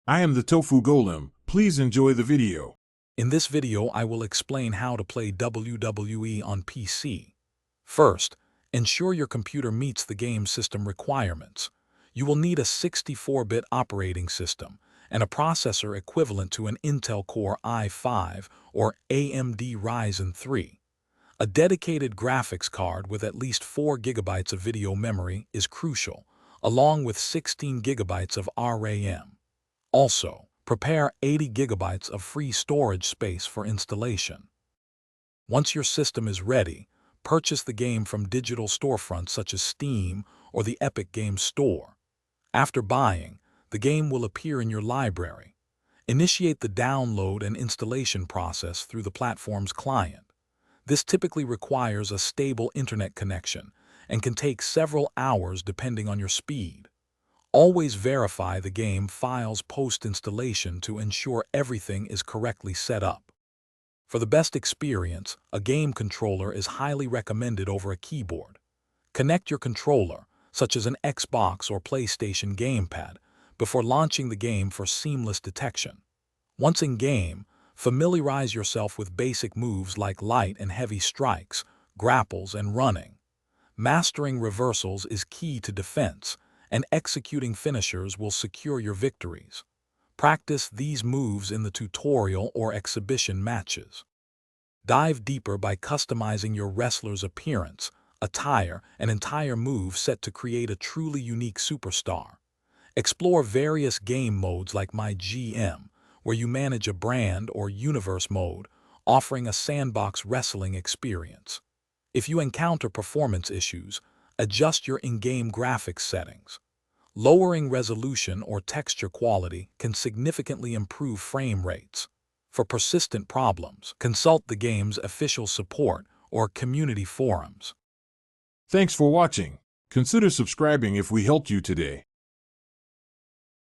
I am the Tofu Golem. Please enjoy the video. In this video, I will explain how to play WWE on PC. First, ensure your computer meets the game system requirements. You will need a 64-bit operating system and a processor equivalent to an Intel Core i5 or AMD Ryzen 3. A dedicated graphics card with at least 4 GB of video memory is crucial, along with 16 GB of RAM. Also, prepare 80 GB of free storage space for installation. Once your system is ready, purchase the game from digital storefronts such as Steam or the Epic Games Store. After buying, the game will appear in your library. Initiate the download and installation process through the platform's client. This typically requires a stable internet connection and can take several hours depending on your speed. Always verify the game files post-installation to ensure everything is correctly set up. For the best experience, a game controller is highly recommended over a keyboard. Connect your controller, such as an Xbox or PlayStation gamepad, before launching the game for seamless detection. Once in-game, familiarize yourself with basic moves like light and heavy strikes, grapples, and running. Mastering reversals is key to defense, and executing finishers will secure your victories. Practice these moves in the tutorial or exhibition matches. Dive deeper by customizing your wrestler's appearance, attire, and entire move set to create a truly unique superstar. Explore various game modes like My GM, where you manage a brand, or universe mode, offering a sandbox wrestling experience. If you encounter performance issues, adjust your in-game graphics settings. Lowering resolution or texture quality can significantly improve frame rates. For persistent problems, consult the game's official support or community forums. Thanks for watching. Consider subscribing if we helped you today.